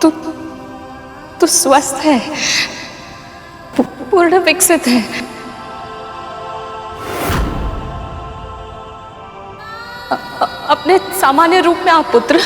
तू तू स्वस्थ है, पूर्ण विकसित है। अपने सामान्य रूप में आ पुत्र।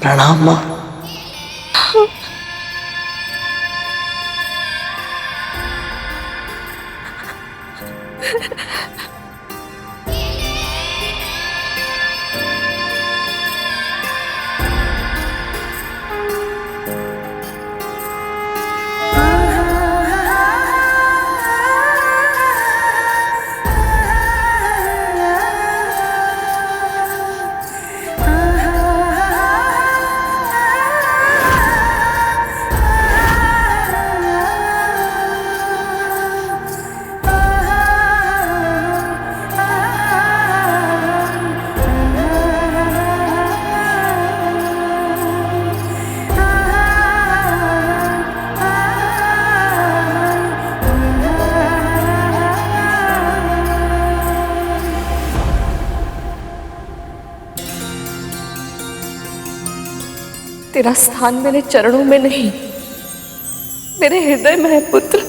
प्रणाम माँ। तेरा स्थान मेरे चरणों में नहीं, मेरे हृदय में है पुत्र।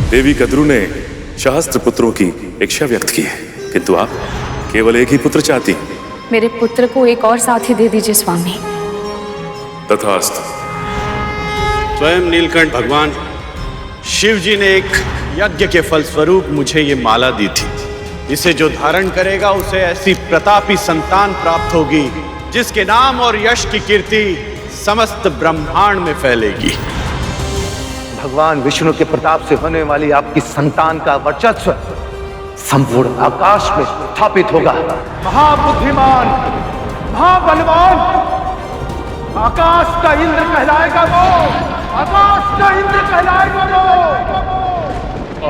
देवी कद्रू ने सहस्त्र पुत्रों की इच्छा व्यक्त की है, किंतु आप केवल एक ही पुत्र चाहती हैं। मेरे पुत्र को एक और साथी दे दीजिए स्वामी। तथास्तु। स्वयं नीलकंठ भगवान शिव जी ने एक यज्ञ के फलस्वरूप मुझे ये माला दी थी। इसे जो धारण करेगा उसे ऐसी प्रतापी संतान प्राप्त होगी जिसके नाम और यश की कीर्ति समस्त ब्रह्मांड में फैलेगी। भगवान विष्णु के प्रताप से होने वाली आपकी संतान का वर्चस्व संपूर्ण आकाश में स्थापित होगा। महाबुद्धिमान, महाबलवान, आकाश का इंद्र कहलाएगा वो, आकाश का इंद्र कहलाएगा वो।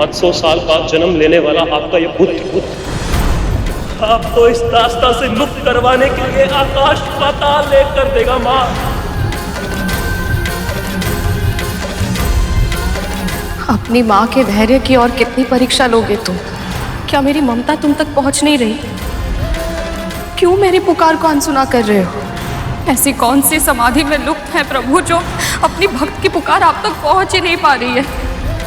800 साल बाद जन्म लेने वाला आपका ये पुत्र आपको इस दास्ता से मुक्त करवाने के लिए आकाश पाताल लेकर देगा मां। अपनी माँ के धैर्य की और कितनी परीक्षा लोगे तुम? क्या मेरी ममता तुम तक पहुंच नहीं रही? क्यों मेरी पुकार को अनसुना कर रहे हो? ऐसी कौन सी समाधि में लुप्त है प्रभु जो अपनी भक्त की पुकार आप तक पहुंच ही नहीं पा रही है?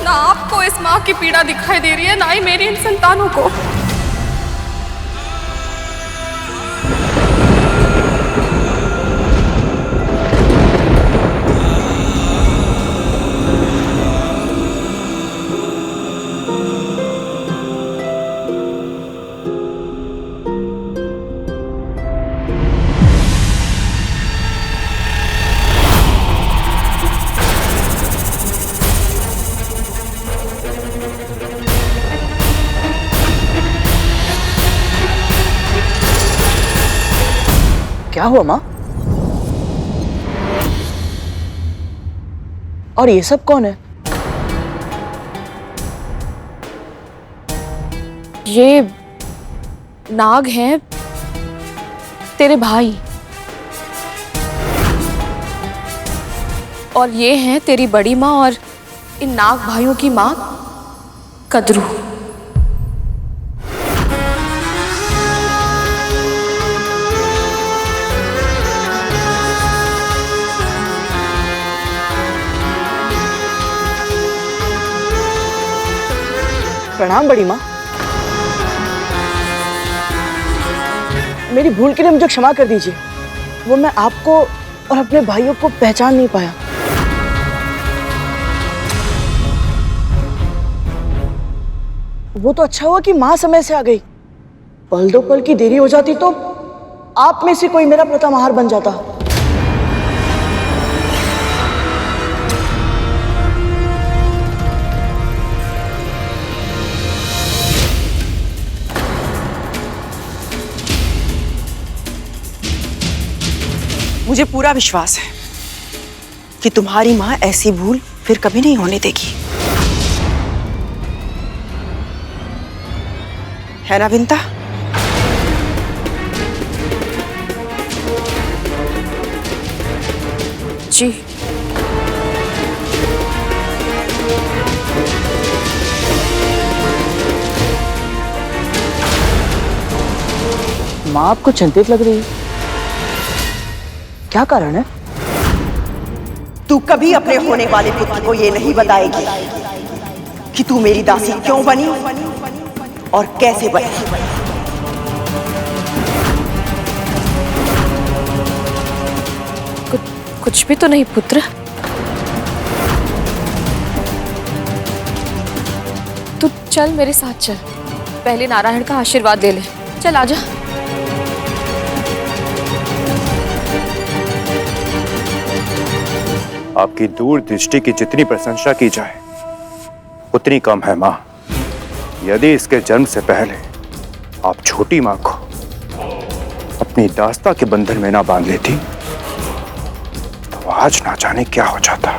ना आपको इस माँ की पीड़ा दिखाई दे रही है, ना ही मेरी इन संतानों को। क्या हुआ माँ? और ये सब कौन है? ये नाग हैं तेरे भाई, और ये हैं तेरी बड़ी माँ और इन नाग भाइयों की माँ कद्रू। प्रणाम बड़ी माँ। मेरी भूल के लिए मुझे क्षमा कर दीजिए। वो मैं आपको और अपने भाइयों को पहचान नहीं पाया। वो तो अच्छा हुआ कि माँ समय से आ गई। पल दो पल की देरी हो जाती तो आप में से कोई मेरा प्रथम आहार बन जाता। मुझे पूरा विश्वास है कि तुम्हारी माँ ऐसी भूल फिर कभी नहीं होने देगी, है ना विंता? जी। माँ आपको चिंतित लग रही है, क्या कारण है? तू कभी अपने होने वाले पुत्र को ये नहीं बताएगी कि तू मेरी दासी क्यों बनी और कैसे बनी। कुछ भी तो नहीं पुत्र। तू चल मेरे साथ चल, पहले नारायण का आशीर्वाद ले ले। चल आजा। आपकी दूरदृष्टि की जितनी प्रशंसा की जाए उतनी कम है मां। यदि इसके जन्म से पहले आप छोटी मां को अपनी दास्ता के बंधन में ना बांध लेती तो आज ना जाने क्या हो जाता।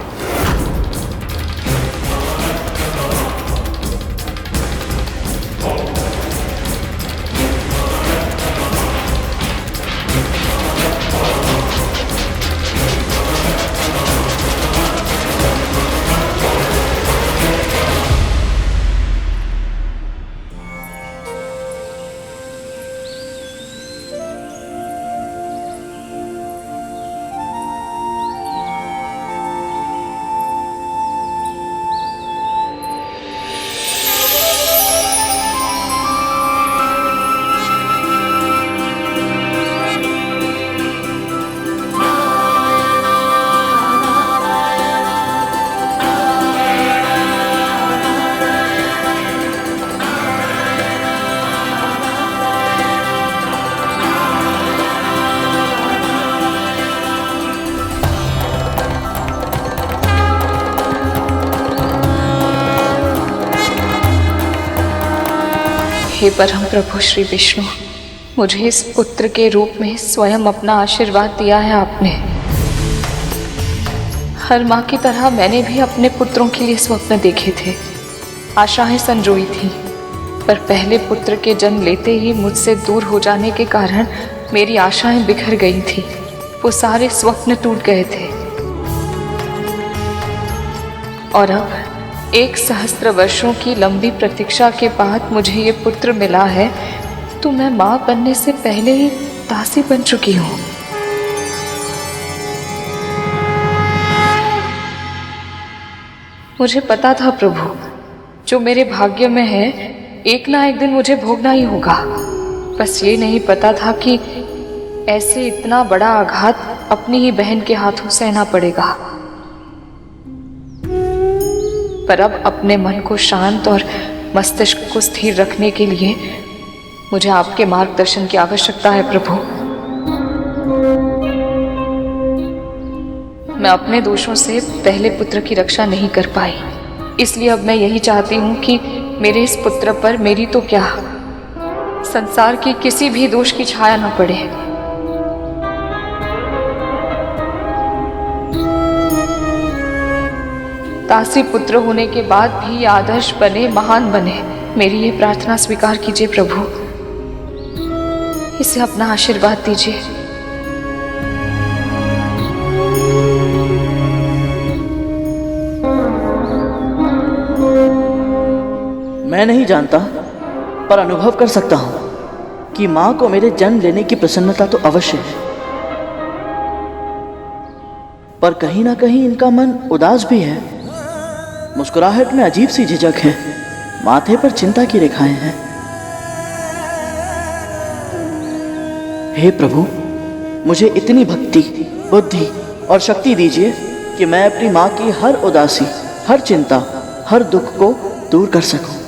हे परम प्रभु श्री विष्णु, मुझे इस पुत्र के रूप में स्वयं अपना आशीर्वाद दिया है आपने। हर माँ की तरह मैंने भी अपने पुत्रों के लिए स्वप्न देखे थे, आशाएं संजोई थी, पर पहले पुत्र के जन्म लेते ही मुझसे दूर हो जाने के कारण मेरी आशाएं बिखर गई थी। वो सारे स्वप्न टूट गए थे और अब 1,000 वर्षों की लंबी प्रतीक्षा के बाद मुझे ये पुत्र मिला है, तो मैं माँ बनने से पहले ही दासी बन चुकी हूँ। मुझे पता था प्रभु, जो मेरे भाग्य में है एक ना एक दिन मुझे भोगना ही होगा। बस ये नहीं पता था कि ऐसे इतना बड़ा आघात अपनी ही बहन के हाथों सहना पड़ेगा। पर अब अपने मन को शांत और मस्तिष्क को स्थिर रखने के लिए मुझे आपके मार्गदर्शन की आवश्यकता है प्रभु। मैं अपने दोषों से पहले पुत्र की रक्षा नहीं कर पाई, इसलिए अब मैं यही चाहती हूँ कि मेरे इस पुत्र पर मेरी तो क्या, संसार की किसी भी दोष की छाया न पड़े। दासी पुत्र होने के बाद भी आदर्श बने, महान बने, मेरी ये प्रार्थना स्वीकार कीजिए प्रभु। इसे अपना आशीर्वाद दीजिए। मैं नहीं जानता, पर अनुभव कर सकता हूं कि मां को मेरे जन्म लेने की प्रसन्नता तो अवश्य है, पर कहीं ना कहीं इनका मन उदास भी है। मुस्कुराहट में अजीब सी झिझक है। माथे पर चिंता की रेखाएं हैं। हे प्रभु, मुझे इतनी भक्ति, बुद्धि और शक्ति दीजिए कि मैं अपनी माँ की हर उदासी, हर चिंता, हर दुख को दूर कर सकूं।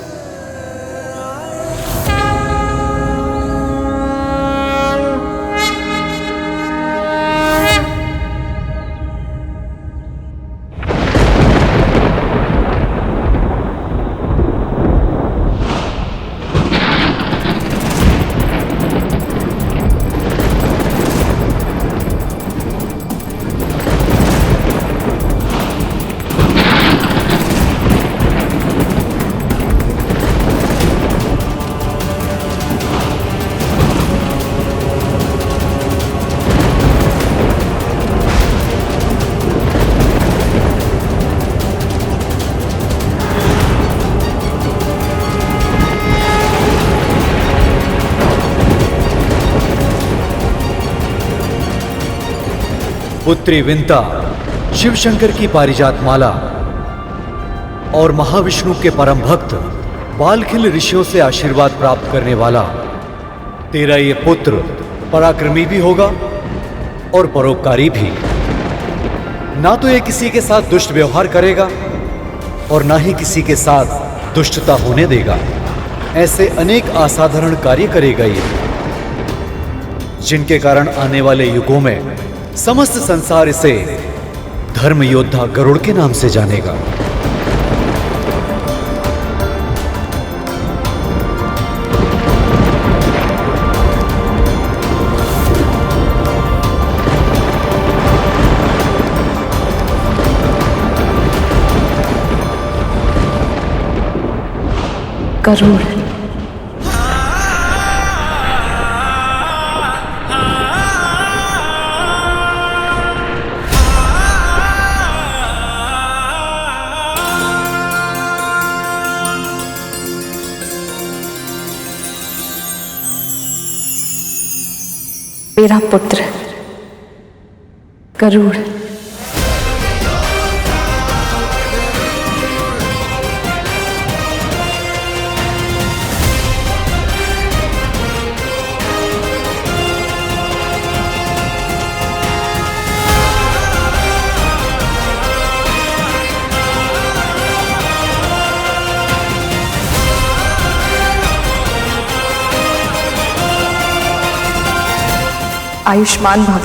पुत्री विंता, शिव शंकर की पारिजात माला और महाविष्णु के परम भक्त बालखिल ऋषियों से आशीर्वाद प्राप्त करने वाला तेरा ये पुत्र पराक्रमी भी होगा और परोपकारी भी। ना तो ये किसी के साथ दुष्ट व्यवहार करेगा और ना ही किसी के साथ दुष्टता होने देगा। ऐसे अनेक असाधारण कार्य करेगा ये, जिनके कारण आने वाले युगों में समस्त संसार इसे धर्म योद्धा गरुड़ के नाम से जानेगा। गरुड़, मेरा पुत्र गरुड़। आयुष्मान भव,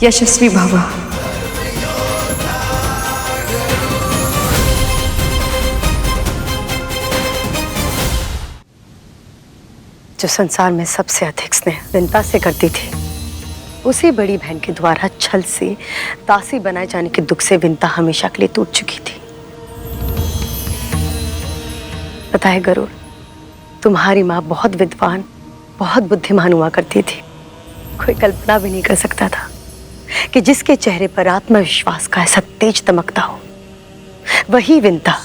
यशस्वी भव। जो संसार में सबसे अधिक स्नेह विंता से करती थी, उसी बड़ी बहन के द्वारा छल से दासी बनाए जाने के दुख से विंता हमेशा के लिए टूट चुकी थी। पता है गरुड़, तुम्हारी माँ बहुत विद्वान, बहुत बुद्धिमान हुआ करती थी। कोई कल्पना भी नहीं कर सकता था कि जिसके चेहरे पर आत्मविश्वास का ऐसा तेज दमकता हो, वही विंता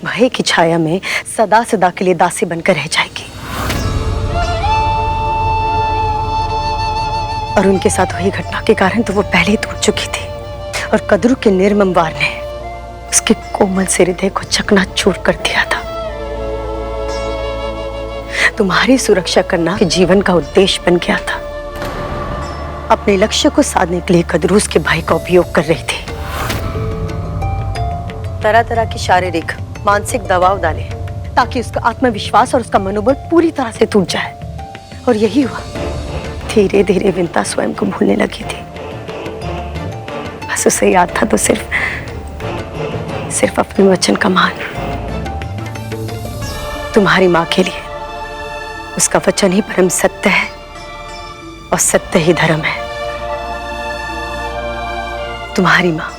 भय की छाया में सदा सदा के लिए दासी बनकर रह जाएगी। और उनके साथ हुई घटना के कारण तो वो पहले ही टूट चुकी थी, और कद्रू के निर्मम वार ने उसके कोमल से हृदय को चकनाचूर कर दिया था। तुम्हारी सुरक्षा करना जीवन का उद्देश्य बन गया था। अपने लक्ष्य को साधने के लिए कद्रू उसके भाई का उपयोग कर रही थी। तरह तरह की शारीरिक मानसिक दबाव डाले ताकि उसका आत्मविश्वास और उसका मनोबल पूरी तरह से टूट जाए। और यही हुआ। धीरे धीरे विंता स्वयं को भूलने लगी थी। बस उसे याद था तो सिर्फ अपने वचन का मान। तुम्हारी माँ के लिए उसका वचन ही परम सत्य है और सत्य ही धर्म है। तुम्हारी माँ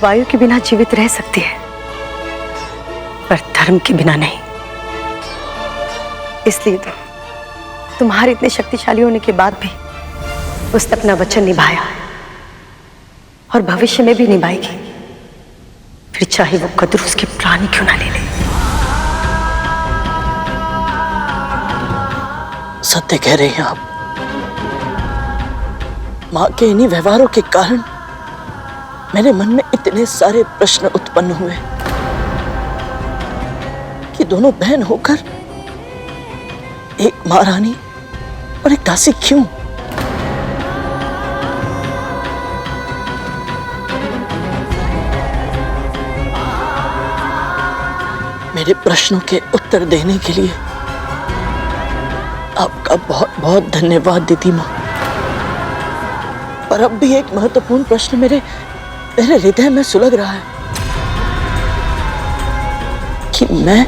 वायु के बिना जीवित रह सकती है, पर धर्म के बिना नहीं। इसलिए तो तुम्हारे इतने शक्तिशाली होने के बाद भी उसने अपना वचन निभाया और भविष्य में भी निभाएगी, फिर चाहे वो कद्रू उसके प्राण क्यों ना ले ले। सत्य कह रहे हैं आप। माँ के इन्हीं व्यवहारों के कारण मेरे मन में इतने सारे प्रश्न उत्पन्न हुए। दोनों बहन होकर एक महारानी और एक दासी क्यों? मेरे प्रश्नों के उत्तर देने के लिए आपका बहुत बहुत धन्यवाद दीदी माँ। पर अब भी एक महत्वपूर्ण प्रश्न मेरे हृदय में सुलग रहा है कि मैं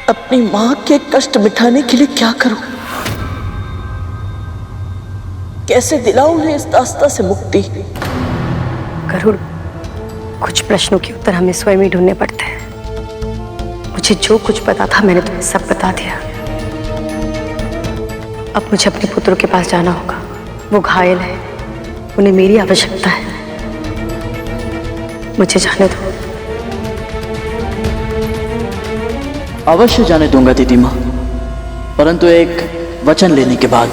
अपनी माँ के कष्ट मिटाने के लिए क्या करूं? कैसे दिलाऊं उन्हें इस दास्ता से मुक्ति? गरुड़, कुछ प्रश्नों के उत्तर हमें स्वयं ही ढूंढने पड़ते हैं। मुझे जो कुछ पता था मैंने तुम्हें सब बता दिया। अब मुझे अपने पुत्रों के पास जाना होगा। वो घायल है, उन्हें मेरी आवश्यकता है। मुझे जाने दो। अवश्य जाने दूंगा दीदी माँ, परंतु एक वचन लेने के बाद।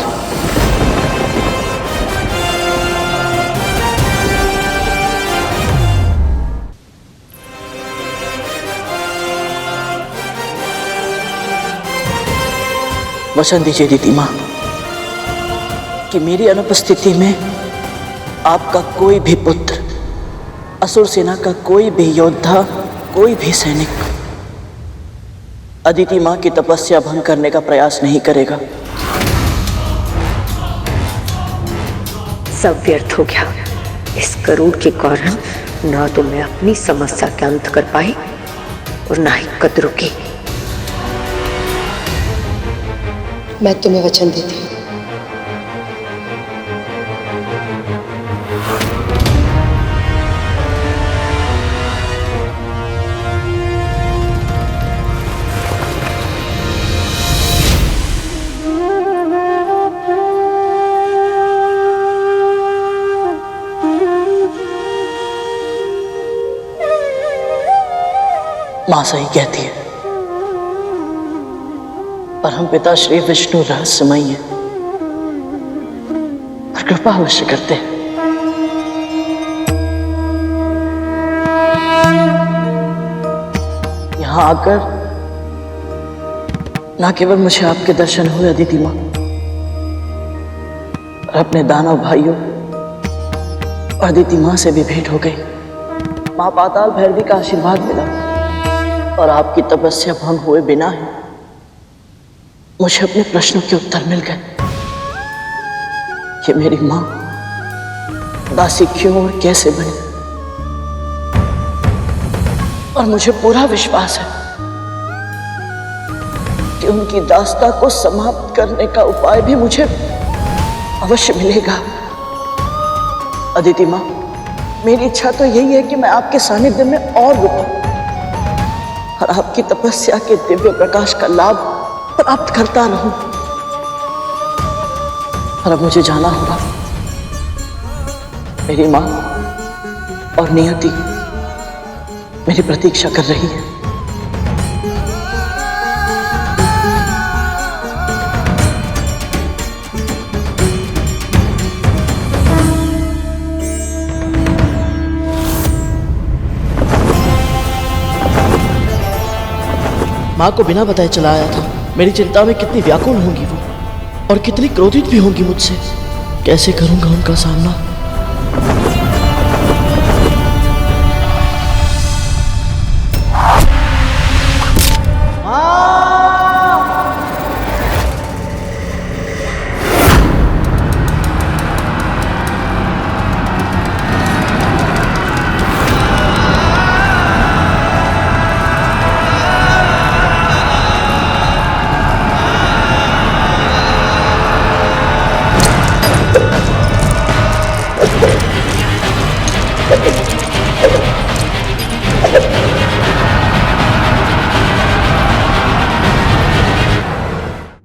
वचन दीजिए दीदी माँ कि मेरी अनुपस्थिति में आपका कोई भी पुत्र, असुर सेना का कोई भी योद्धा, कोई भी सैनिक अदिति माँ की तपस्या भंग करने का प्रयास नहीं करेगा। सब व्यर्थ हो गया। इस गरुड़ के कारण ना तो मैं अपनी समस्या का अंत कर पाई और ना ही कद्रू की। मैं तुम्हें वचन देती हूँ। मां सही कहती है, परम पिता श्री विष्णु रहस्यमय है और कृपा अवश्य करते हैं। यहां आकर ना केवल मुझे आपके दर्शन हुए अदिति मां, और अपने दानव भाइयों और अदिति मां से भी भेंट हो गई। मां पाताल भैरवी का आशीर्वाद मिला और आपकी तपस्या भंग हुए बिना ही मुझे अपने प्रश्नों के उत्तर मिल गए कि मेरी मां दासी क्यों और कैसे बनी। और मुझे पूरा विश्वास है कि उनकी दास्ता को समाप्त करने का उपाय भी मुझे अवश्य मिलेगा। अदिति मां, मेरी इच्छा तो यही है कि मैं आपके सानिध्य में और रुकूं और आपकी तपस्या के दिव्य प्रकाश का लाभ प्राप्त करता रहूं। और अब मुझे जाना होगा। मेरी मां और नियति मेरी प्रतीक्षा कर रही है। मां को बिना बताए चला आया था। मेरी चिंता में कितनी व्याकुल होंगी वो और कितनी क्रोधित भी होंगी मुझसे। कैसे करूंगा उनका सामना?